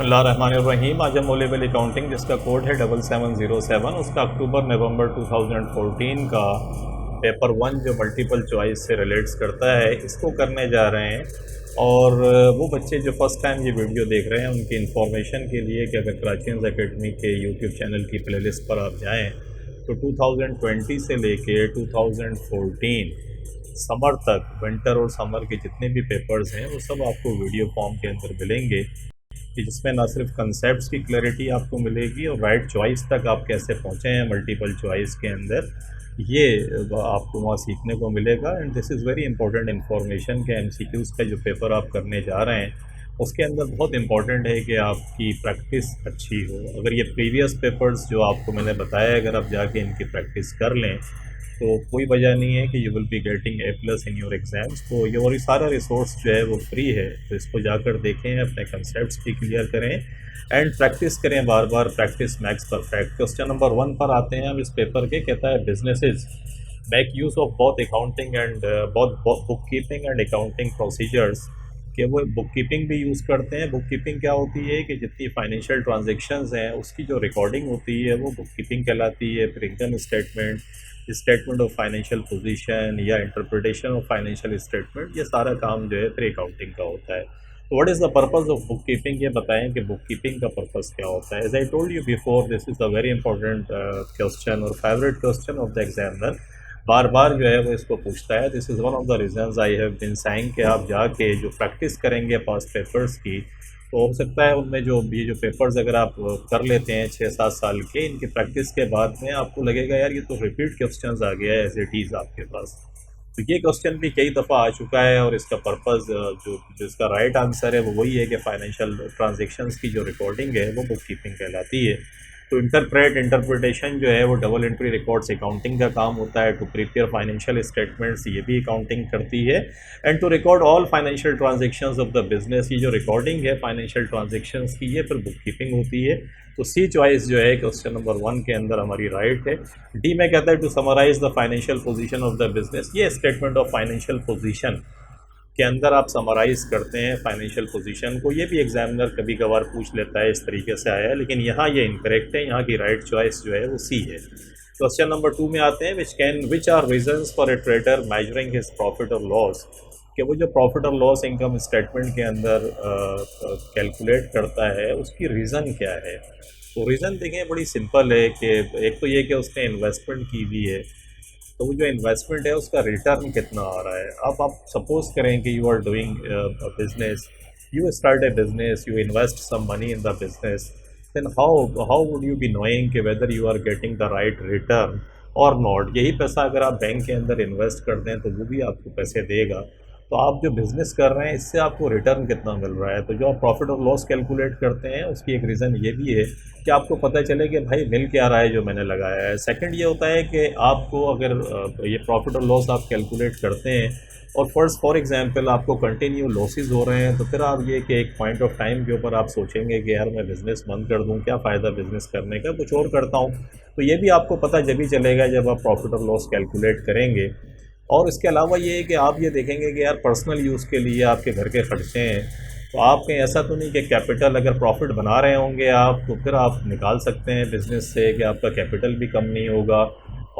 बिस्मिल्लाहिर्रहमानिर्रहीम। आज हम ओ लेवल अकाउंटिंग जिसका कोड है 7707, उसका अक्टूबर नवंबर 2014 का पेपर 1 जो मल्टीपल चॉइस से रिलेट्स करता है इसको करने जा रहे हैं। और वो बच्चे जो फर्स्ट टाइम ये वीडियो देख रहे हैं उनकी इन्फॉर्मेशन के लिए कि अगर कराचीज एकेडमी के यूट्यूब चैनल की प्लेलिस्ट पर आप जाएँ तो 2020 से लेके 2014 समर तक, विंटर और समर के जितने भी पेपर्स हैं वो सब आपको वीडियो फॉर्म के अंदर मिलेंगे कि जिसमें ना सिर्फ कंसेप्ट्स की क्लैरिटी आपको मिलेगी और राइट चॉइस तक आप कैसे पहुँचे हैं मल्टीपल चॉइस के अंदर, ये आपको वहाँ सीखने को मिलेगा। And this is very important information कि एमसीक्यूज़ का जो पेपर आप करने जा रहे हैं उसके अंदर बहुत इंपॉर्टेंट है कि आपकी प्रैक्टिस अच्छी हो। अगर ये प्रीवियस पेपर्स जो आपको मैंने बताया अगर आप जाके इनकी प्रैक्टिस कर लें तो कोई वजह नहीं है कि you will be getting A+ in your exams. तो ये और सारा रिसोर्स जो है वो फ्री है, तो इसको जाकर देखें, अपने कंसेप्ट्स भी क्लियर करें एंड प्रैक्टिस करें, बार बार practice makes perfect. Question number 1 पर आते हैं हम इस पेपर के। कहता है businesses make use of both accounting and book keeping and accounting procedures, कि वो बुक कीपिंग भी यूज़ करते हैं। बुक कीपिंग क्या होती है कि जितनी फाइनेंशियल ट्रांजेक्शन्स हैं उसकी जो रिकॉर्डिंग होती है वो बुक कीपिंग कहलाती है। फिर income statement, statement of financial position या इंटरप्रिटेशन ऑफ फाइनेंशियल स्टेटमेंट, ये सारा काम जो है फिर अकाउंटिंग का होता है। तो what is the purpose of book keeping, ये बताएं कि बुक कीपिंग का पर्पस क्या होता है। As I told you before, this is a very important question और favourite question of the examiner. बार बार जो है वो इसको पूछता है। This is one of the reasons I have been saying कि आप जाके जो प्रैक्टिस करेंगे पास्ट पेपर्स की, तो हो सकता है उनमें जो ये जो पेपर्स अगर आप कर लेते हैं 6-7 साल के, इनकी प्रैक्टिस के बाद में आपको लगेगा यार ये तो रिपीट क्वेश्चंस आ गया है एज इट इज़ आपके पास। तो ये क्वेश्चन भी कई दफ़ा आ चुका है और इसका पर्पज़ जो जिसका राइट आंसर है वो वही है कि फाइनेंशियल ट्रांजेक्शन्स की जो रिकॉर्डिंग है वो बुक कीपिंग कहलाती है। तो इंटरप्रिटेशन जो है वो डबल एंट्री रिकॉर्ड्स अकाउंटिंग का काम होता है। टू प्रिपेयर फाइनेंशियल स्टेटमेंट्स, ये भी अकाउंटिंग करती है। And to record all financial transactions of the business, ये जो रिकॉर्डिंग है फाइनेंशियल ट्रांजेक्शन्स की, ये फिर बुक कीपिंग होती है। तो सी चॉइस जो है क्वेश्चन नंबर 1 के अंदर हमारी राइट है। डी में कहता है to summarise the financial position of the business, ये स्टेटमेंट ऑफ फाइनेंशियल पोजीशन के अंदर आप समराइज़ करते हैं फाइनेंशियल पोजीशन को। ये भी एग्जामिनर कभी कभार पूछ लेता है, इस तरीके से आया है, लेकिन यहाँ ये इनकरेक्ट है। यहाँ की राइट चॉइस जो है वो सी है। क्वेश्चन नंबर 2 में आते हैं, which are reasons for a trader measuring his profit और लॉस, कि वो जो प्रॉफिट और लॉस इनकम स्टेटमेंट के अंदर कैलकुलेट करता है उसकी रीज़न क्या है। तो रीज़न देखें बड़ी सिंपल है कि एक तो ये कि उसने इन्वेस्टमेंट की हुई है, तो वो जो इन्वेस्टमेंट है उसका रिटर्न कितना आ रहा है। अब आप सपोज करें कि you are doing business, you start a business, you invest some money in the business, then how would you be knowing कि whether you are getting the right return or not. यही पैसा अगर आप bank के अंदर invest कर दें तो वो भी आपको पैसे देगा, तो आप जो बिज़नेस कर रहे हैं इससे आपको रिटर्न कितना मिल रहा है। तो जो आप प्रॉफिट और लॉस कैलकुलेट करते हैं उसकी एक रीज़न ये भी है कि आपको पता चले कि भाई मिल क्या रहा है जो मैंने लगाया है। सेकंड ये होता है कि आपको अगर ये प्रॉफिट और लॉस आप कैलकुलेट करते हैं और फॉर एग्जांपल आपको कंटिन्यू लॉसेस हो रहे हैं, तो फिर आप ये कि एक पॉइंट ऑफ टाइम के ऊपर आप सोचेंगे कि यार मैं बिज़नेस बंद कर दूं, क्या फ़ायदा बिज़नेस करने का, कुछ और करता हूं। तो ये भी आपको पता जब ही चलेगा जब आप प्रॉफिट और लॉस कैलकुलेट करेंगे। और इसके अलावा ये है कि आप ये देखेंगे कि यार पर्सनल यूज़ के लिए आपके घर के खर्चे हैं, तो आप कहीं ऐसा तो नहीं कि कैपिटल अगर प्रॉफिट बना रहे होंगे आप तो फिर आप निकाल सकते हैं बिज़नेस से कि आपका कैपिटल भी कम नहीं होगा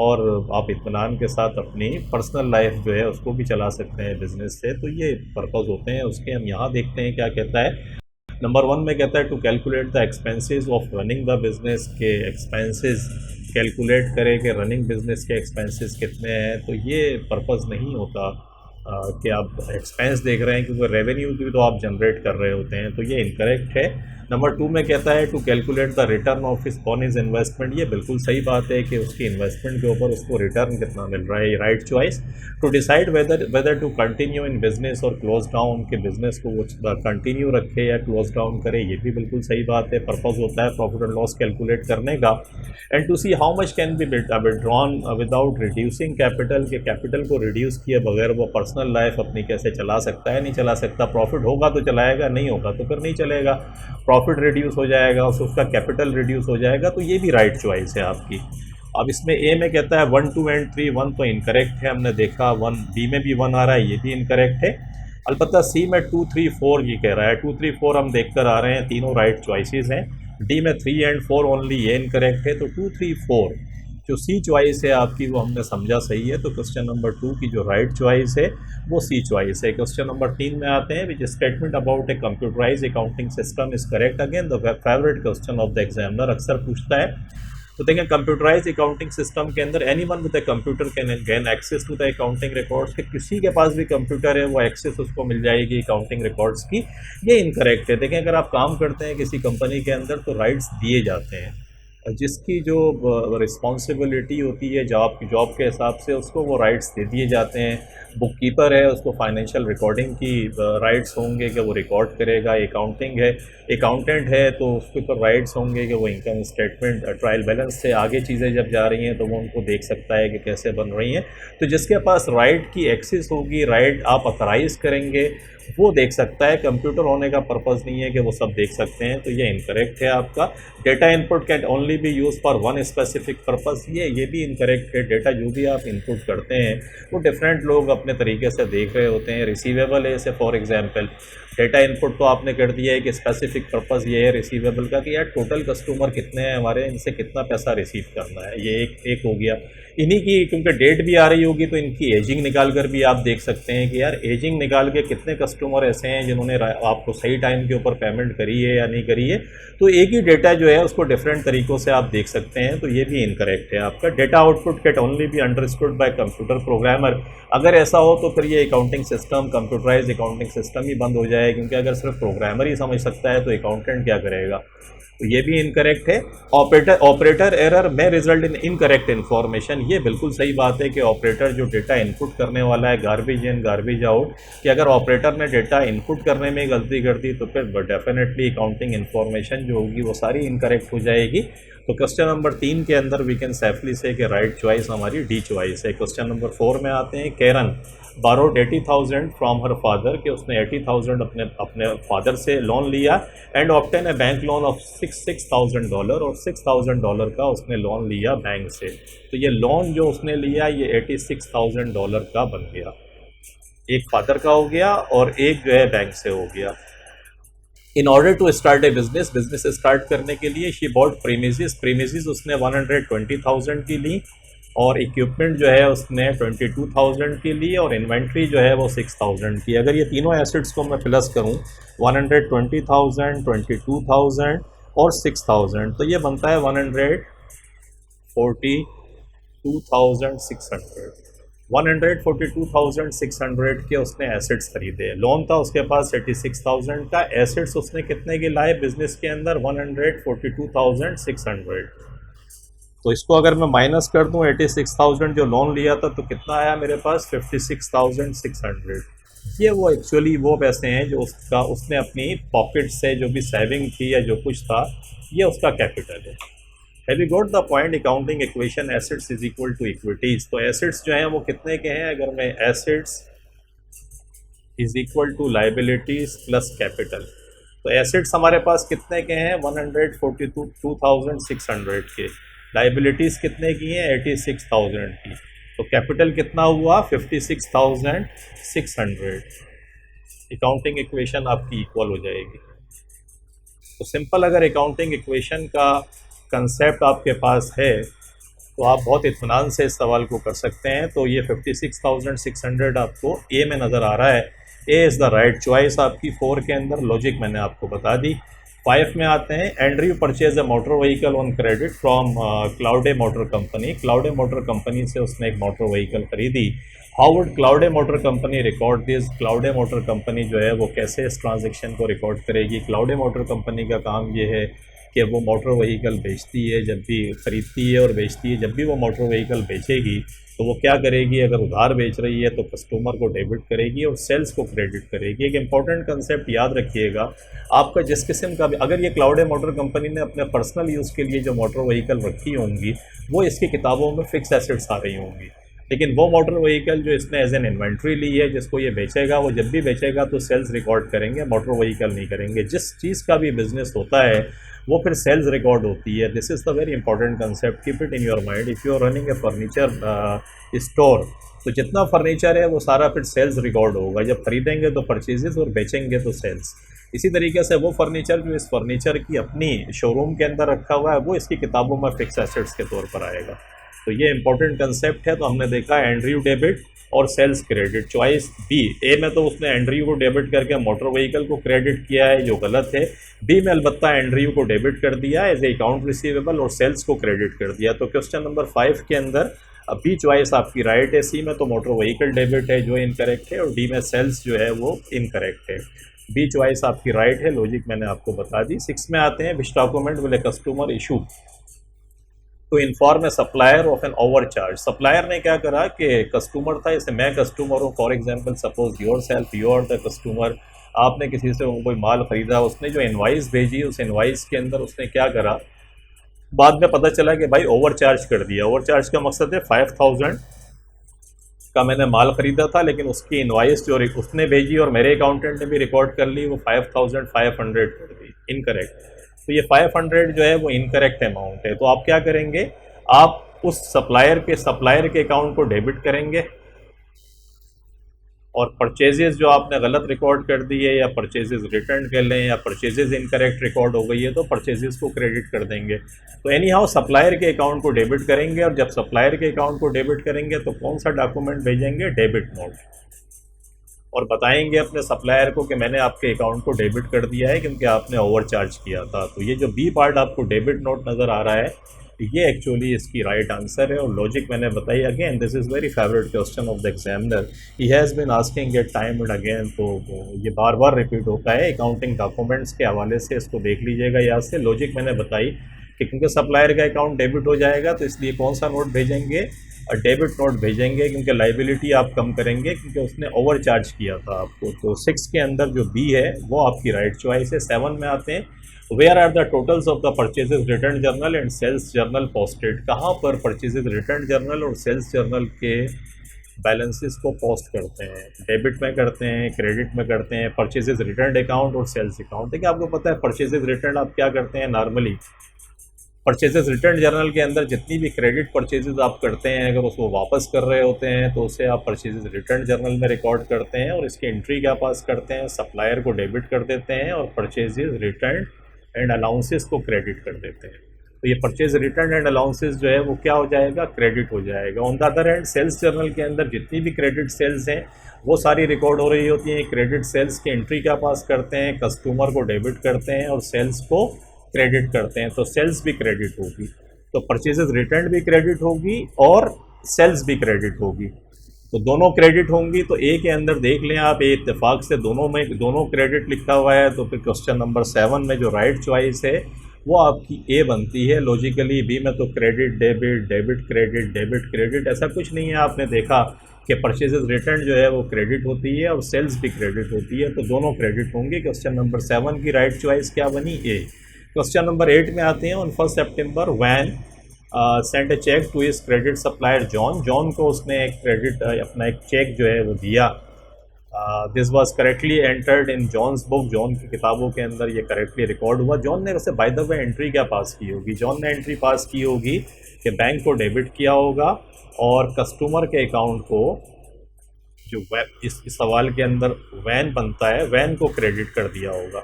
और आप इत्मीनान के साथ अपनी पर्सनल लाइफ जो है उसको भी चला सकते हैं बिज़नेस से। तो ये पर्पज़ होते हैं उसके। हम यहाँ देखते हैं क्या कहता है। नंबर 1 में कहता है to calculate the expenses of running the business, के एक्सपेंसेस कैलकुलेट करें कि रनिंग बिज़नेस के एक्सपेंसेस कितने हैं। तो ये पर्पज़ नहीं होता कि आप एक्सपेंस देख रहे हैं, क्योंकि रेवेन्यू भी तो आप जनरेट कर रहे होते हैं। तो ये इनकरेक्ट है। नंबर 2 में कहता है to calculate the return of his on his investment, ये बिल्कुल सही बात है कि उसकी इन्वेस्टमेंट के ऊपर उसको रिटर्न कितना मिल रहा है, ये right choice. To decide whether to continue in business और क्लोज डाउन, के बिजनेस को वो कंटिन्यू रखे या क्लोज डाउन करे, ये भी बिल्कुल सही बात है। पर्पज़ होता है प्रॉफिट और लॉस कैलकुलेट करने का। And to see how much can be withdrawn without reducing capital, के कैपिटल को रिड्यूस किए बगैर वो पर्सनल लाइफ अपनी कैसे चला सकता है, नहीं चला सकता। प्रॉफिट होगा तो चलाएगा, नहीं होगा तो फिर नहीं चलेगा। प्रॉफिट रिड्यूस हो जाएगा, उसका कैपिटल रिड्यूस हो जाएगा। तो ये भी राइट चॉइस है आपकी। अब इसमें ए में कहता है 1, 2 एंड 3, 1 तो इनकरेक्ट है, हमने देखा। 1 बी में भी 1 आ रहा है, ये भी इनकरेक्ट है। अलबत्ता सी में 2 3 4 ये कह रहा है, 2 3 4 हम देख कर आ रहे हैं, तीनों राइट चॉइसेस हैं। डी में 3 एंड 4 ओनली ये इनकरेक्ट है, तो 2 3 4 जो सी चॉइस है आपकी वो हमने समझा सही है। तो क्वेश्चन नंबर 2 की जो राइट चॉइस है वो सी चॉइस है। क्वेश्चन नंबर 3 में आते हैं, which statement about a computerise accounting system is correct. Again the favourite question of the examiner, अक्सर पूछता है। तो देखें, कंप्यूटराइज अकाउंटिंग सिस्टम के अंदर any one with a computer can gain access to the accounting records, कि किसी के पास भी कंप्यूटर है वो एक्सेस उसको मिल जाएगी अकाउंटिंग रिकॉर्ड्स की। ये इनकरेक्ट है। देखें, अगर आप काम करते हैं किसी कंपनी के अंदर तो राइट्स दिए जाते हैं, जिसकी जो रिस्पॉन्सिबिलिटी होती है जॉब के हिसाब से उसको वो राइट्स दे दिए जाते हैं। बुक कीपर है उसको फाइनेंशियल रिकॉर्डिंग की राइट्स होंगे कि वो रिकॉर्ड करेगा। अकाउंटिंग है, अकाउंटेंट है तो उसके ऊपर राइट्स होंगे कि वो इनकम स्टेटमेंट, ट्रायल बैलेंस से आगे चीज़ें जब जा रही हैं तो वो उनको देख सकता है कि कैसे बन रही हैं। तो जिसके पास राइट की एक्सेस होगी, राइट आप ऑथराइज़ करेंगे, वो देख सकता है। कंप्यूटर होने का पर्पज़ नहीं है कि वो सब देख सकते हैं। तो ये इनकरेक्ट है आपका। Data input can only B use for one specific purpose, ये भी इनकरेक्ट है। डेटा जो भी आप इनपुट करते हैं वो डिफरेंट लोग अपने तरीके से देख रहे होते हैं। रिसीवेबल है, जैसे फॉर एग्जांपल डेटा इनपुट तो आपने कर दिया है कि स्पेसिफिक पर्पज़ ये है रिसीवेबल का कि यार टोटल कस्टमर कितने हैं हमारे, इनसे कितना पैसा रिसीव करना है, ये एक हो गया। इन्हीं की क्योंकि डेट भी आ रही होगी तो इनकी एजिंग निकाल कर भी आप देख सकते हैं कि यार एजिंग निकाल के कितने कस्टमर ऐसे हैं जिन्होंने आपको सही टाइम के ऊपर पेमेंट करी है या नहीं करी है। तो एक ही डेटा जो है उसको डिफरेंट तरीक़ों से आप देख सकते हैं। तो ये भी इनकरेक्ट है आपका। Data output can only be understood by computer programmer. अगर ऐसा हो तो फिर ये accounting system, computerise accounting system ही बंद हो जाए, क्योंकि अगर सिर्फ प्रोग्रामर ही समझ सकता है तो अकाउंटेंट क्या करेगा। तो ये भी इनकरेक्ट है। ऑपरेटर एरर में रिजल्ट इन इनकरेक्ट इन्फॉर्मेशन, ये बिल्कुल सही बात है कि ऑपरेटर जो डेटा इनपुट करने वाला है, गार्बेज इन गार्बेज आउट, कि अगर ऑपरेटर ने डेटा इनपुट करने में गलती कर दी तो फिर डेफिनेटली अकाउंटिंग इन्फॉर्मेशन जो होगी वो सारी इनकरेक्ट हो जाएगी। तो क्वेश्चन नंबर 3 के अंदर वी कैन सेफली से कि राइट चॉइस हमारी डी चॉइस है। क्वेश्चन नंबर 4 में आते हैं। Karen borrowed 80,000 from her father, कि उसने 80,000 अपने फादर से लोन लिया and obtain a bank loan of $6,000, और $6,000 का उसने लोन लिया बैंक से। तो ये लोन जो उसने लिया ये $86,000 का बन गया। एक फादर का हो गया और एक जो है बैंक से हो गया। In order to start a business start करने के लिए शी बॉट प्रीमिसेस उसने 120,000 की ली, और इक्विपमेंट जो है उसने 22,000 की ली, और इन्वेंट्री जो है वो 6,000 की। अगर ये तीनों एसेट्स को मैं प्लस करूं 120,000, 22,000 और 6,000, तो ये बनता है 142,600। 142,600 के उसने एसेट्स खरीदे। लोन था उसके पास 86,000 का, एसेट्स उसने कितने के लाए बिजनेस के अंदर 142,600। तो इसको अगर मैं माइनस कर दूं 86,000 जो लोन लिया था तो कितना आया मेरे पास 56,600। ये वो एक्चुअली वो पैसे हैं जो उसने अपनी पॉकेट से जो भी सेविंग थी या जो कुछ था ये उसका कैपिटल है। Have you got the point. Accounting equation assets is equal to equities. तो एसेट्स जो हैं वो कितने के हैं, अगर मैं assets is equal to liabilities plus capital, तो एसेट्स हमारे पास कितने के हैं 142,600 के, लाइबिलिटीज़ कितने की हैं 86,000 की, तो कैपिटल कितना हुआ 56,600। अकाउंटिंग इक्वेशन आपकी इक्वल हो जाएगी। तो सिंपल अगर अकाउंटिंग इक्वेशन का कंसेप्ट आपके पास है तो आप बहुत इत्मीनान से इस सवाल को कर सकते हैं। तो ये 56,600 आपको ए में नज़र आ रहा है। A is the right choice आपकी। 4 के अंदर लॉजिक मैंने आपको बता दी। 5 में आते हैं। Andrew purchase a motor vehicle on credit from Claude motor company. Claude motor company से उसने एक मोटर व्हीकल खरीदी। How would Claude motor company record this. Claude motor company जो है वो कैसे इस ट्रांजेक्शन को रिकॉर्ड करेगी। क्लाउडे मोटर कंपनी का काम ये है कि वो मोटर व्हीकल बेचती है, जब भी ख़रीदती है और बेचती है, जब भी वो मोटर व्हीकल बेचेगी तो वो क्या करेगी, अगर उधार बेच रही है तो कस्टमर को डेबिट करेगी और सेल्स को क्रेडिट करेगी। एक इंपॉर्टेंट कंसेप्ट याद रखिएगा, आपका जिस किस्म का भी, अगर ये क्लाउडे मोटर कंपनी ने अपने पर्सनल यूज़ के लिए जो मोटर व्हीकल रखी होंगी वो इसकी किताबों में फिक्स एसेट्स आ रही होंगी, लेकिन वो मोटर व्हीकल जो इसने एज एन इन्वेंट्री ली है जिसको ये बेचेगा, वो जब भी बेचेगा तो सेल्स रिकॉर्ड करेंगे, मोटर व्हीकल नहीं करेंगे। जिस चीज़ का भी बिज़नेस होता है वो फिर सेल्स रिकॉर्ड होती है। This is the very important concept, keep it in your mind. If you are running a furniture store, तो जितना फर्नीचर है वो सारा फिर सेल्स रिकॉर्ड होगा। जब खरीदेंगे तो परचेजेस और बेचेंगे तो सेल्स। इसी तरीके से वो फर्नीचर जो इस फर्नीचर की अपनी शोरूम के अंदर रखा हुआ है वो इसकी किताबों में फिक्स एसेट्स के तौर पर आएगा। तो ये इंपॉर्टेंट कंसेप्ट है। तो हमने देखा एंड्रयू डेबिट और सेल्स क्रेडिट। चॉइस बी, ए में तो उसने एंड्रयू को डेबिट करके मोटर व्हीकल को क्रेडिट किया है जो गलत है। बी में अलबत्ता एंड्रयू को डेबिट कर दिया एज ए अकाउंट रिसीवेबल और सेल्स को क्रेडिट कर दिया। तो क्वेश्चन नंबर 5 के अंदर बी चॉइस आपकी राइट है। सी में तो मोटर व्हीकल डेबिट है जो इनकरेक्ट है, और डी में सेल्स जो है वो इनकरेक्ट है। बी चॉइस आपकी राइट है, लॉजिक मैंने आपको बता दी। 6 में आते हैं, which document will a customer issue to inform a supplier of an overcharge. Supplier ने क्या करा कि कस्टमर था, जैसे मैं कस्टमर हूँ, for example suppose yourself, you are the customer. आपने किसी से कोई माल खरीदा, उसने जो इनवाइस भेजी उस इनवाइस के अंदर उसने क्या करा, बाद में पता चला कि भाई ओवर चार्ज कर दिया। ओवर चार्ज का मकसद है 5000 का मैंने माल खरीदा था, लेकिन उसकी इनवाइस जो उसने भेजी और मेरे अकाउंटेंट ने भी रिकॉर्ड कर ली वो 5500 कर दी, इनकरेक्ट। तो ये 500 जो है वो इनकरेक्ट अमाउंट है। तो आप क्या करेंगे, आप उस सप्लायर के अकाउंट को डेबिट करेंगे, और परचेजेस जो आपने गलत रिकॉर्ड कर दी है या परचेजेस रिटर्न कर लें या परचेजेस इनकरेक्ट रिकॉर्ड हो गई है तो परचेजेस को क्रेडिट कर देंगे। तो एनी हाउ सप्लायर के अकाउंट को डेबिट करेंगे, और जब सप्लायर के अकाउंट को डेबिट करेंगे तो कौन सा डॉक्यूमेंट भेजेंगे, डेबिट नोट, और बताएंगे अपने सप्लायर को कि मैंने आपके अकाउंट को डेबिट कर दिया है क्योंकि आपने ओवर चार्ज किया था। तो ये जो बी पार्ट आपको डेबिट नोट नज़र आ रहा है ये एक्चुअली इसकी राइट आंसर है। और लॉजिक मैंने बताई, again this is very favourite question of the examiner, he has been asking it time and again. तो ये बार बार रिपीट होता है अकाउंटिंग डॉक्यूमेंट्स के हवाले से, इसको देख लीजिएगा याद से। लॉजिक मैंने बताई कि क्योंकि सप्लायर का अकाउंट डेबिट हो जाएगा तो इसलिए कौन सा नोट भेजेंगे, डेबिट नोट भेजेंगे, क्योंकि लाइबिलिटी आप कम करेंगे क्योंकि उसने ओवर चार्ज किया था आपको। तो 6 के अंदर जो बी है वो आपकी राइट चॉइस है। 7 में आते हैं, where are the totals of the purchases return journal and sales journal posted. कहाँ पर परचेजेज रिटर्न जर्नल और सेल्स जर्नल के बैलेंसेस को पोस्ट करते हैं, डेबिट में करते हैं, क्रेडिट में करते हैं, परचेजेज रिटर्न अकाउंट और सेल्स अकाउंट। देखिए आपको पता है परचेजेज रिटर्न आप क्या करते हैं, नॉर्मली परचेजेस रिटर्न जर्नल के अंदर जितनी भी क्रेडिट परचेजेस आप करते हैं अगर उसको वापस कर रहे होते हैं तो उसे आप परचेजेस रिटर्न जर्नल में रिकॉर्ड करते हैं और इसकी एंट्री क्या पास करते हैं, सप्लायर को डेबिट कर देते हैं और परचेजेस रिटर्न एंड अलाउंसेस को क्रेडिट कर देते हैं। तो ये परचेज रिटर्न एंड अलाउंसेस जो है वो क्या हो जाएगा, क्रेडिट हो जाएगा। On the other hand sales journal के अंदर जितनी भी क्रेडिट सेल्स हैं वो सारी रिकॉर्ड हो रही होती हैं। क्रेडिट सेल्स की एंट्री क्या पास करते हैं, कस्टमर को डेबिट करते हैं और सेल्स को क्रेडिट करते हैं, तो सेल्स भी क्रेडिट होगी। तो परचेजेस रिटर्न भी क्रेडिट होगी और सेल्स भी क्रेडिट होगी, तो दोनों क्रेडिट होंगी। तो ए के अंदर देख लें आप, ए इत्तेफाक से दोनों क्रेडिट लिखा हुआ है। तो फिर क्वेश्चन नंबर 7 में जो राइट चॉइस है वो आपकी ए बनती है लॉजिकली। बी में तो credit debit, debit credit, debit credit, ऐसा कुछ नहीं है। आपने देखा कि परचेजेस रिटर्न जो है वो क्रेडिट होती है और सेल्स भी क्रेडिट होती है, तो दोनों क्रेडिट होंगे। क्वेश्चन नंबर 7 की राइट चॉइस क्या बनी, ए। क्वेश्चन नंबर 8 में आते हैं, ऑन 1 सितंबर Van send a cheque to his credit supplier John. John को उसने एक क्रेडिट अपना एक चेक जो है वो दिया। This was correctly entered in John's book. John की किताबों के अंदर ये करेक्टली रिकॉर्ड हुआ। जॉन ने वैसे बाय द वे एंट्री क्या पास की होगी, जॉन ने एंट्री पास की होगी कि बैंक को डेबिट किया होगा और कस्टमर के अकाउंट को जो इस सवाल के अंदर वैन बनता है वैन को क्रेडिट कर दिया होगा।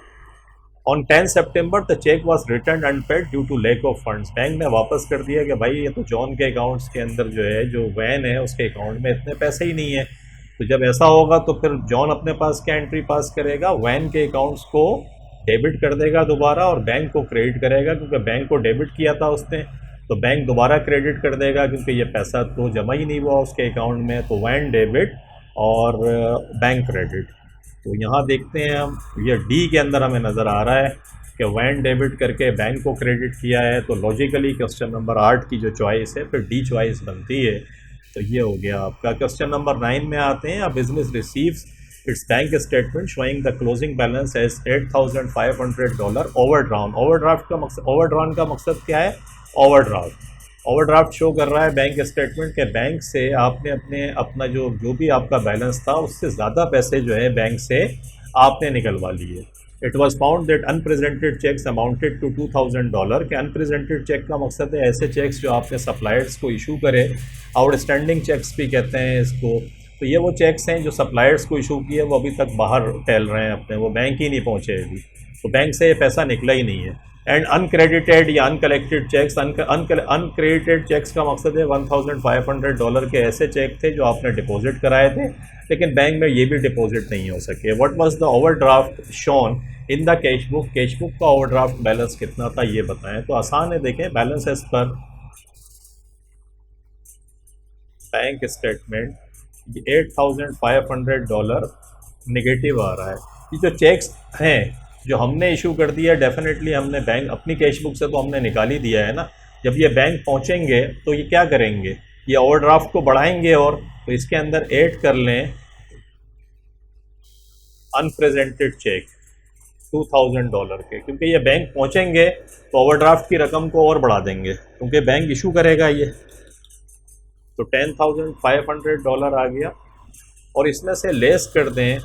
ऑन 10 सितंबर the cheque was return unpaid due to lack of funds. Bank ने वापस कर दिया कि भाई ये तो जॉन के अकाउंट्स के अंदर जो है जो वैन है उसके अकाउंट में इतने पैसे ही नहीं है। तो जब ऐसा होगा तो फिर जॉन अपने पास क्या एंट्री पास करेगा, वैन के अकाउंट्स को डेबिट कर देगा दोबारा और बैंक को क्रेडिट करेगा, क्योंकि बैंक को डेबिट किया था उसने तो बैंक दोबारा क्रेडिट कर देगा क्योंकि ये पैसा तो जमा ही नहीं हुआ उसके अकाउंट में। तो वैन डेबिट और बैंक क्रेडिट। तो यहाँ देखते हैं हम, ये डी के अंदर हमें नज़र आ रहा है कि वैन डेबिट करके बैंक को क्रेडिट किया है। तो लॉजिकली क्वेश्चन नंबर 8 की जो चॉइस है फिर डी चॉइस बनती है। तो ये हो गया आपका। क्वेश्चन नंबर 9 में आते हैं, business receives its bank statement showing the closing balance as $8,500 overdrawn. Overdrawn का मकसद क्या है, ओवरड्राफ्ट शो कर रहा है बैंक स्टेटमेंट के बैंक से आपने अपना जो भी आपका बैलेंस था उससे ज़्यादा पैसे जो है बैंक से आपने निकलवा लिए। It was found that unpresented cheques amounted to $2000 के अनप्रेजेंटेड चेक का मकसद है ऐसे चेक्स जो आपने सप्लायर्स को इशू करे, आउटस्टैंडिंग चेक्स भी कहते हैं इसको। तो ये वो चेक्स हैं जो सप्लायर्स को इशू किए, वो अभी तक बाहर टहल रहे हैं अपने, वो बैंक ही नहीं पहुँचे अभी, तो बैंक से ये पैसा निकला ही नहीं है। एंड अनक्रेडिटेड या अनकलेक्टेड चेक्स, अनक्रेडिटेड चेक्स का मकसद है $1500 के ऐसे चेक थे जो आपने डिपॉजिट कराए थे लेकिन बैंक में ये भी डिपॉजिट नहीं हो सके। What was the overdraft shown in the cash book, cash book का ओवरड्राफ्ट बैलेंस कितना था ये बताएं। तो आसान है, देखें balance as per bank statement $8500 negative आ रहा है। ये जो चेक्स हैं जो हमने इशू कर दिया, डेफिनेटली हमने बैंक अपनी कैश बुक से तो हमने निकाल ही दिया है ना। जब ये बैंक पहुंचेंगे तो ये क्या करेंगे, ये ओवरड्राफ्ट को बढ़ाएंगे, और तो इसके अंदर ऐड कर लें अनप्रेजेंटेड चेक $2000 के, क्योंकि ये बैंक पहुंचेंगे तो ओवरड्राफ्ट की रकम को और बढ़ा देंगे क्योंकि बैंक इशू करेगा ये। तो $10,500 आ गया, और इसमें से लेस कर दें,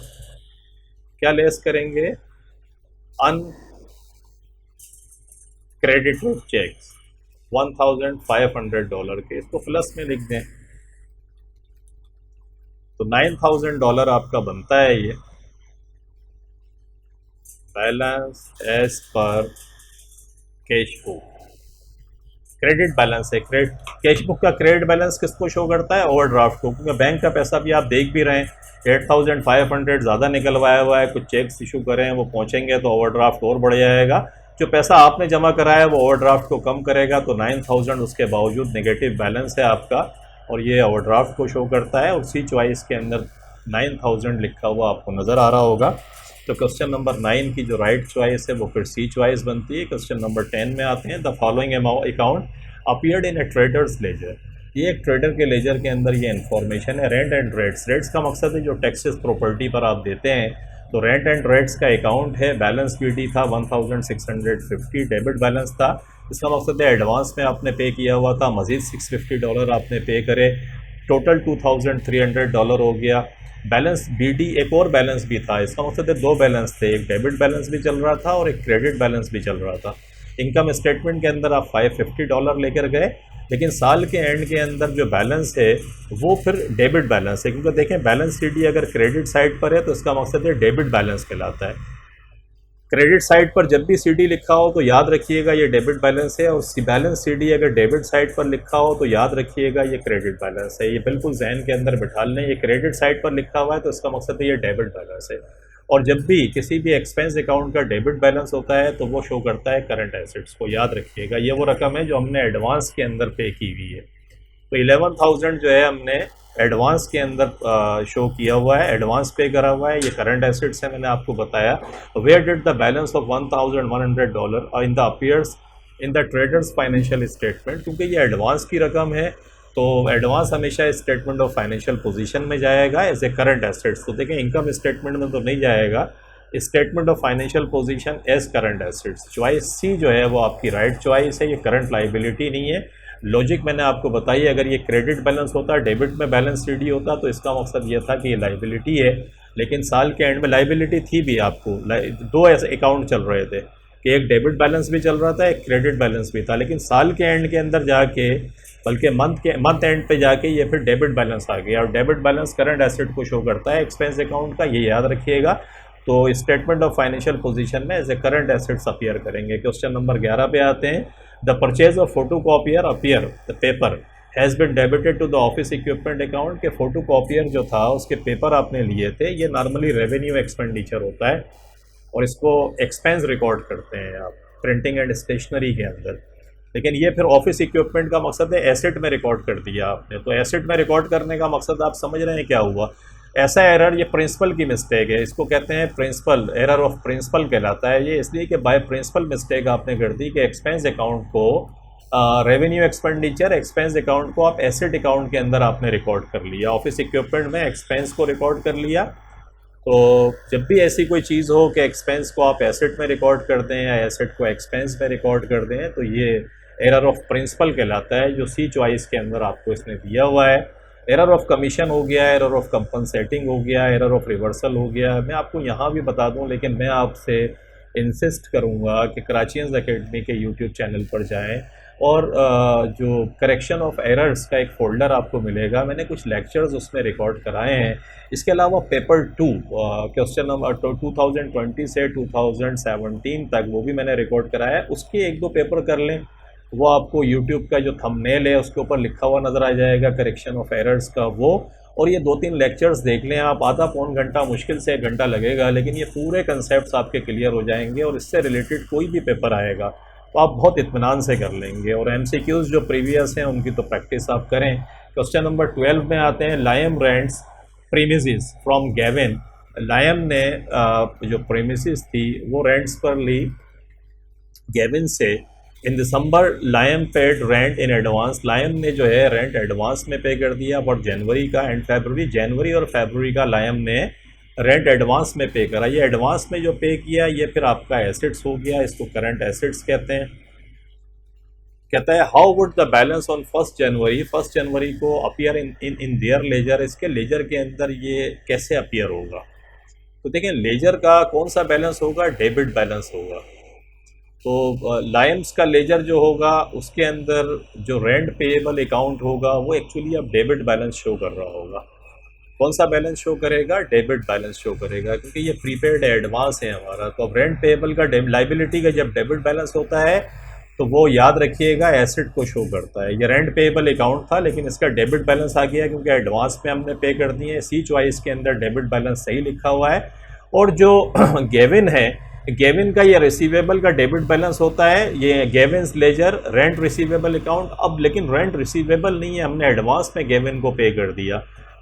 क्या लेस करेंगे, अनक्रेडिटेड चेक्स $1500 के, इसको प्लस में लिख दें तो $9000 आपका बनता है ये balance as per cash book. Credit balance है, कैश बुक का क्रेडिट बैलेंस किसको शो करता है, ओवरड्राफ्ट को, क्योंकि बैंक का पैसा भी आप देख भी रहे हैं 8500 ज़्यादा निकलवाया हुआ है, कुछ चेक्स इशू करें हैं, वो पहुंचेंगे तो ओवरड्राफ्ट और बढ़ जाएगा। जो पैसा आपने जमा कराया है वो ओवरड्राफ्ट को कम करेगा, तो 9000 उसके बावजूद नेगेटिव बैलेंस है आपका, और ये ओवरड्राफ्ट को शो करता है। और सी चॉइस के अंदर 9000 लिखा हुआ आपको नज़र आ रहा होगा। तो क्वेश्चन नंबर 9 की जो राइट चॉइस है वो फिर सी चॉइस बनती है। क्वेश्चन नंबर 10 में आते हैं, the following account appeared in a traders ledger. ये एक ट्रेडर के लेजर के अंदर ये इन्फॉर्मेशन है। रेंट एंड रेट्स, रेट्स का मकसद है जो टैक्सेस प्रॉपर्टी पर आप देते हैं, तो रेंट एंड रेट्स का अकाउंट है। बैलेंस बीडी था 1650, डेबिट बैलेंस था। इसका मकसद है एडवांस में आपने पे किया हुआ था, मज़ीद $650 आपने पे करे, टोटल $2300 हो गया। बैलेंस बीडी एक और बैलेंस भी था, इसका मकसद है 2 बैलेंस थे, एक डेबिट बैलेंस भी चल रहा था और एक क्रेडिट बैलेंस भी चल रहा था। इनकम स्टेटमेंट के अंदर आप $550 लेकर गए, लेकिन साल के एंड के अंदर जो बैलेंस है वो फिर डेबिट बैलेंस है, क्योंकि देखें बैलेंस सीडी अगर क्रेडिट साइड पर है तो इसका मकसद है डेबिट बैलेंस कहलाता है। क्रेडिट साइड पर जब भी सीडी लिखा हो तो याद रखिएगा ये डेबिट बैलेंस है, और बैलेंस सीडी अगर डेबिट साइड पर लिखा हो तो याद रखिएगा ये क्रेडिट बैलेंस है। ये बिल्कुल जहन के अंदर बिठा लें, ये क्रेडिट साइड पर लिखा हुआ है तो इसका मकसद है ये डेबिट बैलेंस है। और जब भी किसी भी एक्सपेंस अकाउंट का डेबिट बैलेंस होता है तो वो शो करता है करंट एसेट्स को, याद रखिएगा। ये वो रकम है जो हमने एडवांस के अंदर पे की हुई है। तो 11000 जो है हमने एडवांस के अंदर शो किया हुआ है, एडवांस पे करा हुआ है, ये करंट एसेट्स है, मैंने आपको बताया। Where did the balance of $1100 in the appears in the traders financial statement, क्योंकि ये एडवांस की रकम है तो एडवांस हमेशा स्टेटमेंट ऑफ फाइनेंशियल पोजीशन में जाएगा एज ए करंट एसेट्स। तो देखें इनकम स्टेटमेंट में तो नहीं जाएगा, statement of financial position as current assets. Choice C जो है वो आपकी राइट चॉइस है, ये करंट लाइबिलिटी नहीं है। लॉजिक मैंने आपको बताई, अगर ये क्रेडिट बैलेंस होता, डेबिट में बैलेंस सीडी होता तो इसका मकसद ये था कि ये लाइबिलिटी है, लेकिन साल के एंड में लाइबिलिटी थी भी। आपको 2 ऐसे अकाउंट चल रहे थे कि एक डेबिट बैलेंस भी चल रहा था, एक क्रेडिट बैलेंस भी था, लेकिन साल के एंड के अंदर जाके, बल्कि मंथ एंड पे जाके ये फिर डेबिट बैलेंस आ गया, और डेबिट बैलेंस करंट एसेट को शो करता है एक्सपेंस अकाउंट का, ये याद रखिएगा। तो स्टेटमेंट ऑफ फाइनेंशियल पोजीशन में as a current assets appear करेंगे। क्वेश्चन नंबर 11 पे आते हैं, the purchase of photocopier appear the paper has been debited to the office equipment account. के फोटोकॉपियर जो था उसके पेपर आपने लिए थे, ये नॉर्मली रेवेन्यू एक्सपेंडिचर होता है और इसको एक्सपेंस रिकॉर्ड करते हैं आप प्रिंटिंग एंड स्टेशनरी के अंदर, लेकिन ये फिर ऑफिस इक्विपमेंट का मकसद है एसेट में रिकॉर्ड कर दिया आपने। तो एसेट में रिकॉर्ड करने का मकसद आप समझ रहे हैं क्या हुआ, ऐसा एरर, ये प्रिंसिपल की मिस्टेक है, इसको कहते हैं प्रिंसिपल एरर ऑफ प्रिंसिपल कहलाता है ये, इसलिए कि बाय प्रिंसिपल मिस्टेक आपने कर दी कि एक्सपेंस अकाउंट को रेवेन्यू एक्सपेंडिचर एक्सपेंस अकाउंट को आप एसेट अकाउंट के अंदर आपने रिकॉर्ड कर लिया, ऑफिस इक्विपमेंट में एक्सपेंस को रिकॉर्ड कर लिया। तो जब भी ऐसी कोई चीज़ हो कि एक्सपेंस को आप एसेट में रिकॉर्ड कर दें या एसेट को एक्सपेंस में रिकॉर्ड कर दें, तो ये एरर ऑफ प्रिंसिपल कहलाता है, जो सी चॉइस के अंदर आपको इसने दिया हुआ है। एरर ऑफ कमीशन हो गया, एरर ऑफ कंपनसेटिंग हो गया, एरर ऑफ रिवर्सल हो गया। मैं आपको यहाँ भी बता दूँ, लेकिन मैं आपसे इंसिस्ट करूँगा कि कराचीज एकेडमी के यूट्यूब चैनल पर जाएं और जो करेक्शन ऑफ एरर्स का एक फ़ोल्डर आपको मिलेगा, मैंने कुछ लेक्चर्स उसमें रिकॉर्ड कराए हैं। इसके अलावा पेपर 2 क्वेश्चन नंबर 2020 से 2017 तक वो भी मैंने रिकॉर्ड कराया है। उसके 1-2 पेपर कर लें, वो आपको यूट्यूब का जो थंबनेल है उसके ऊपर लिखा हुआ नज़र आ जाएगा करेक्शन ऑफ एरर्स का वो, और ये 2-3 लेक्चर्स देख लें आप। आधा पौन घंटा, मुश्किल से 1 घंटा लगेगा, लेकिन ये पूरे कंसेप्ट आपके क्लियर हो जाएंगे और इससे रिलेटेड कोई भी पेपर आएगा तो आप बहुत इत्मीनान से कर लेंगे। और MCQs जो प्रीवियस हैं उनकी तो प्रैक्टिस आप करें। क्वेश्चन नंबर 12 में आते हैं, lime rents premises from Gavin. Lime ने जो प्रीमिसेस थी वो रेंट्स पर ली गेविन से। In December Liam paid rent in advance. Liam ने जो है रेंट एडवांस में पे कर दिया फॉर जनवरी का एंड फरवरी। जनवरी और फरवरी का लायम ने रेंट एडवांस में पे करा। ये एडवांस में जो पे किया ये फिर आपका एसेट्स हो गया, इसको करंट एसेट्स कहते हैं। कहता है how would the balance on 1 जनवरी, 1 जनवरी को अपीयर इन देयर लेजर। इसके लेजर के अंदर ये कैसे अपीयर होगा? तो देखें, लेजर का कौन सा बैलेंस होगा? डेबिट बैलेंस होगा। तो लायम्स का लेजर जो होगा उसके अंदर जो रेंट पेएबल अकाउंट होगा वो एक्चुअली अब डेबिट बैलेंस शो कर रहा होगा। कौन सा बैलेंस शो करेगा? डेबिट बैलेंस शो करेगा, क्योंकि ये प्रीपेड एडवांस है हमारा। तो अब रेंट पेएबल का लाइबिलिटी का जब डेबिट बैलेंस होता है तो वो याद रखिएगा एसेट को शो करता है। ये रेंट पेएबल अकाउंट था लेकिन इसका डेबिट बैलेंस आ गया क्योंकि एडवांस में हमने पे कर दिए। सी चॉइस के अंदर डेबिट बैलेंस सही लिखा हुआ है। और जो गेविन है, गेविन का ये रिसीवेबल का डेबिट बैलेंस होता है, ये गेविन्स लेजर रेंट रिसीवेबल अकाउंट। अब लेकिन रेंट रिसीवेबल नहीं है, हमने एडवांस में गेविन को पे कर दिया,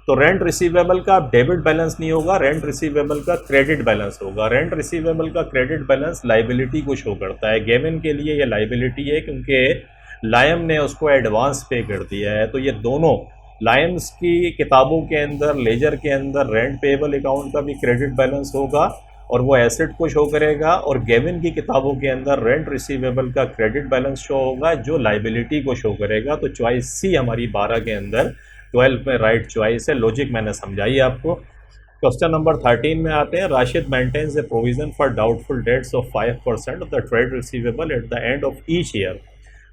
तो रेंट रिसीवेबल का डेबिट बैलेंस नहीं होगा, रेंट रिसीवेबल का क्रेडिट बैलेंस होगा। रेंट रिसीवेबल का क्रेडिट बैलेंस लाइबिलिटी को शो करता है। गेविन के लिए ये लाइबिलिटी है क्योंकि लायम ने उसको एडवांस पे कर दिया है। तो ये दोनों लायम्स की किताबों के अंदर, लेजर के अंदर रेंट पेएबल अकाउंट का भी क्रेडिट बैलेंस होगा और वो एसेट को शो करेगा, और गेविन की किताबों के अंदर रेंट रिसीवेबल का क्रेडिट बैलेंस शो होगा जो लाइबिलिटी को शो करेगा। तो चॉइस सी हमारी 12 के अंदर 12 में राइट चॉइस है। लॉजिक मैंने समझाई आपको। क्वेश्चन नंबर 13 में आते हैं, Rashid maintains a provision for doubtful debts of 5% of the trade receivable at the end of each year.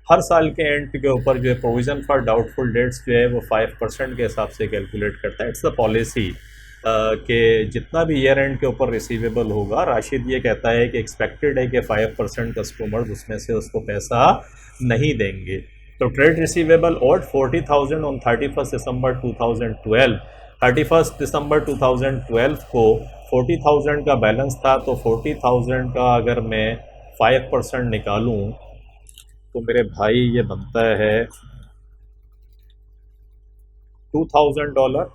हर साल के एंड के ऊपर जो है प्रोविजन फॉर डाउटफुल डेट्स जो है वो 5% के हिसाब से कैलकुलेट करता है। इट्स द पॉलिसी कि जितना भी ईयर एंड के ऊपर रिसीवेबल होगा, राशिद ये कहता है कि एक्सपेक्टेड है कि 5% कस्टमर्स उसमें से उसको पैसा नहीं देंगे। तो ट्रेड रिसीवेबल ओड 40,000 ऑन 31 दिसंबर 2012। 31 दिसंबर 2012 को 40,000 का बैलेंस था, तो 40,000 का अगर मैं 5% निकालूं तो मेरे भाई ये बनता है $2,000।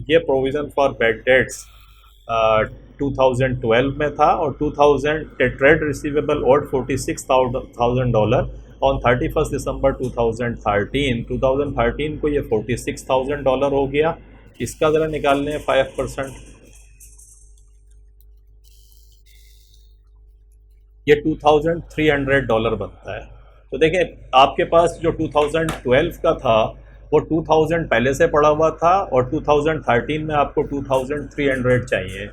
ये प्रोविज़न फॉर बैड डेट्स 2012 में था और 2000 trade receivable odd $46,000 on 31 December 2013। 2013 को ये $46,000 हो गया। इसका ज़रा निकाल लें 5%, ये $2,300 बनता है। तो देखें, आपके पास जो 2012 का था वो 2000 पहले से पड़ा हुआ था और 2013 में आपको 2300 चाहिए।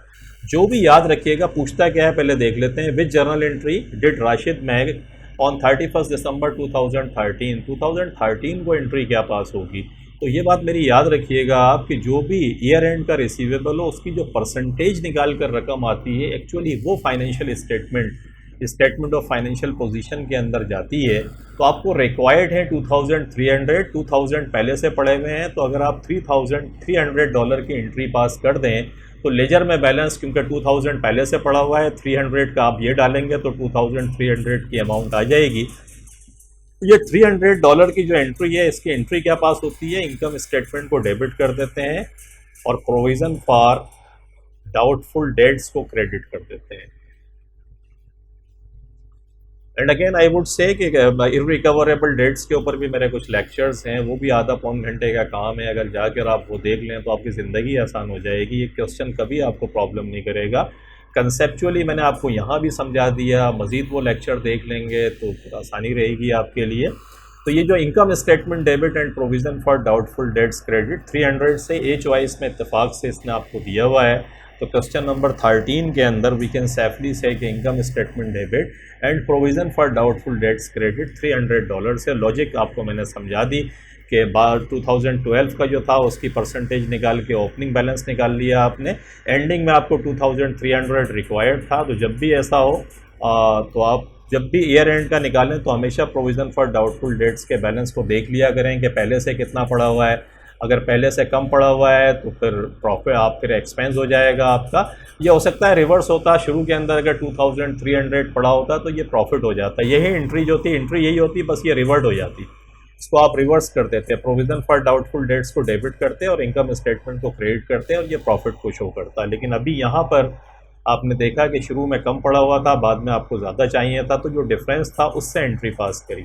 जो भी याद रखिएगा, पूछता क्या है पहले देख लेते हैं। Which journal entry did Rashid make on 31 December 2013। 2013 को एंट्री क्या पास होगी? तो ये बात मेरी याद रखिएगा आप कि जो भी ईयर एंड का रिसीवेबल हो उसकी जो परसेंटेज निकाल कर रकम आती है एक्चुअली वो financial statement of financial position के अंदर जाती है। तो आपको रिक्वायर्ड है 2300, 2000 पहले से पड़े हुए हैं, तो अगर आप $3,300 की एंट्री पास कर दें तो लेजर में बैलेंस, क्योंकि 2000 पहले से पड़ा हुआ है, 300 का आप ये डालेंगे तो 2300 की अमाउंट आ जाएगी। ये $300 की जो एंट्री है, इसकी एंट्री क्या पास होती है? इनकम स्टेटमेंट को डेबिट कर देते हैं और प्रोविज़न फॉर डाउटफुल डेट्स को क्रेडिट कर देते हैं। And again I would say कि इररिकवरेबल डेट्स के ऊपर भी मेरे कुछ लेक्चर्स हैं, वो भी आधा पौन घंटे का काम है। अगर जाकर आप वो देख लें तो आपकी ज़िंदगी आसान हो जाएगी। ये क्वेश्चन कभी आपको प्रॉब्लम नहीं करेगा। कंसेप्चुअली मैंने आपको यहाँ भी समझा दिया, मज़ीद वो लेक्चर देख लेंगे तो आसानी रहेगी आपके लिए। तो ये जो income statement debit and provision for doubtful dates credit 300 से ए चॉइस में इत्तेफाक से इसने आपको दिया हुआ है। तो क्वेश्चन नंबर 13 के अंदर वी कैन सेफली से कि income statement debit and provision for doubtful dates credit $300 से। लॉजिक आपको मैंने समझा दी कि 2012 का जो था उसकी परसेंटेज निकाल के ओपनिंग बैलेंस निकाल लिया आपने, एंडिंग में आपको 2300 रिक्वायर्ड था। तो जब भी ऐसा हो तो आप जब भी ईयर एंड का निकालें तो हमेशा प्रोविज़न फॉर डाउटफुल डेट्स के बैलेंस को देख लिया करें कि पहले से कितना पड़ा हुआ है। अगर पहले से कम पड़ा हुआ है तो फिर फिर एक्सपेंस हो जाएगा आपका। ये हो सकता है रिवर्स होता, शुरू के अंदर अगर 2300 पड़ा होता तो ये प्रॉफिट हो जाता। यही एंट्री जो थी, एंट्री यही होती, बस ये रिवर्ट हो जाती। इसको आप रिवर्स कर देते, प्रोविज़न फॉर डाउटफुल डेट्स को डेबिट करते और इनकम स्टेटमेंट को क्रेडिट करते और ये प्रॉफिट को शो करता। लेकिन अभी यहाँ पर आपने देखा कि शुरू में कम पड़ा हुआ था, बाद में आपको ज़्यादा चाहिए था, तो जो डिफरेंस था उससे एंट्री पास करी।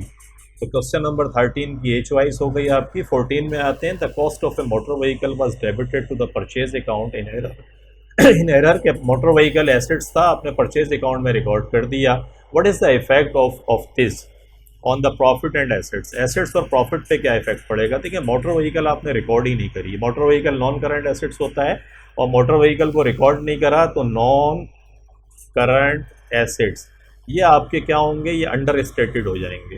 तो क्वेश्चन नंबर 13 की ए चॉइस हो गई आपकी। 14 में आते हैं, the cost of a motor vehicle was debited to the purchase account in error के मोटर व्हीकल एसेट्स था, आपने परचेज अकाउंट में रिकॉर्ड कर दिया। What is the effect of this on the profit and assets? Assets और profit पे क्या effect पड़ेगा? देखिए, मोटर व्हीकल आपने रिकॉर्ड ही नहीं करी। Motor vehicle non current assets होता है और मोटर व्हीकल को रिकॉर्ड नहीं करा तो नॉन करंट एसेट्स ये आपके क्या होंगे? ये अंडर स्टेटेड हो जाएंगे।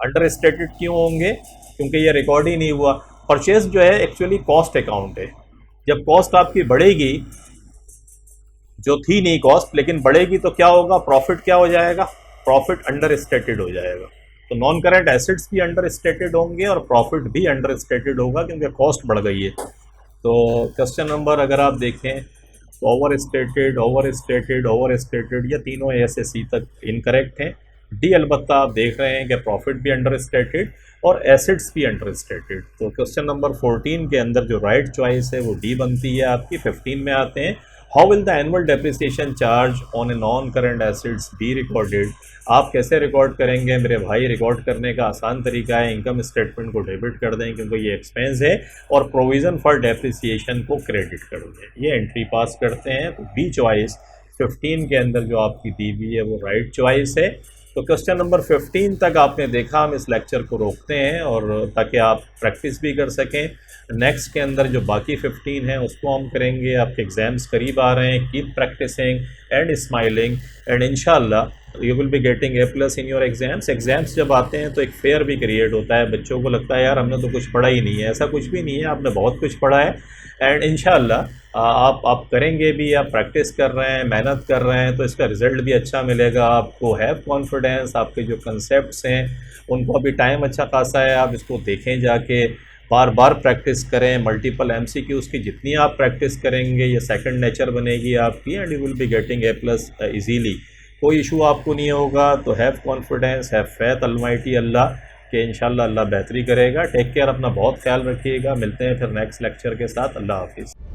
अंडर स्टेटेड क्यों होंगे? क्योंकि ये रिकॉर्ड ही नहीं हुआ। परचेज जो है एक्चुअली कॉस्ट अकाउंट है। जब कॉस्ट आपकी बढ़ेगी, जो थी नहीं कॉस्ट लेकिन बढ़ेगी, तो क्या होगा? प्रॉफिट क्या हो जाएगा? प्रॉफिट अंडर स्टेटेड हो जाएगा। तो नॉन करंट एसेट्स भी अंडर स्टेटेड होंगे और प्रॉफिट भी अंडर स्टेटेड होगा क्योंकि कॉस्ट बढ़ गई है। तो क्वेश्चन नंबर अगर आप देखें तो ओवर स्टेटेड, ये तीनों ए से सी तक इनकरेक्ट हैं। डी अलबत्ता आप देख रहे हैं कि प्रॉफिट भी अंडर स्टेटेड और एसेट्स भी अंडर स्टेटेड। तो क्वेश्चन नंबर 14 के अंदर जो राइट चॉइस है वो डी बनती है आपकी। 15 में आते हैं, how will the annual depreciation charge on a non current assets be recorded? आप कैसे रिकॉर्ड करेंगे मेरे भाई? रिकॉर्ड करने का आसान तरीका है, इनकम स्टेटमेंट को डेबिट कर दें क्योंकि ये एक्सपेंस है, और प्रोविज़न फॉर डेप्रिसिएशन को क्रेडिट कर दें। ये एंट्री पास करते हैं। तो बी चॉइस 15 के अंदर जो आपकी दी हुई है वो राइट चॉइस है। तो क्वेश्चन नंबर 15 तक आपने देखा। हम इस लेक्चर को रोकते हैं और ताकि आप प्रैक्टिस भी कर सकें। नेक्स्ट के अंदर जो बाकी 15 हैं उसको हम करेंगे। आपके एग्ज़ाम्स करीब आ रहे हैं। Keep practising and smiling and इंशाल्लाह you will be getting A+ in your exams. Exams जब आते हैं तो एक फेयर भी क्रिएट होता है। बच्चों को लगता है यार हमने तो कुछ पढ़ा ही नहीं है। ऐसा कुछ भी नहीं है, आपने बहुत कुछ पढ़ा है। एंड इंशाल्लाह आप करेंगे भी, आप प्रैक्टिस कर रहे हैं, मेहनत कर रहे हैं तो इसका रिज़ल्ट भी अच्छा मिलेगा आपको। Have confidence. आपके जो कंसेप्ट्स हैं उनको अभी टाइम अच्छा खासा है, आप इसको देखें जाके, बार बार प्रैक्टिस करें। मल्टीपल MCQs की जितनी आप प्रैक्टिस करेंगे ये सेकंड नेचर बनेगी आपकी and you will be getting A+ easily. कोई इशू आपको नहीं होगा। तो have confidence, have faith almighty अल्लाह कि इंशाल्लाह अल्लाह बेहतरी करेगा। टेक केयर, अपना बहुत ख्याल रखिएगा। मिलते हैं फिर नेक्स्ट लेक्चर के साथ। अल्लाह हाफिज़।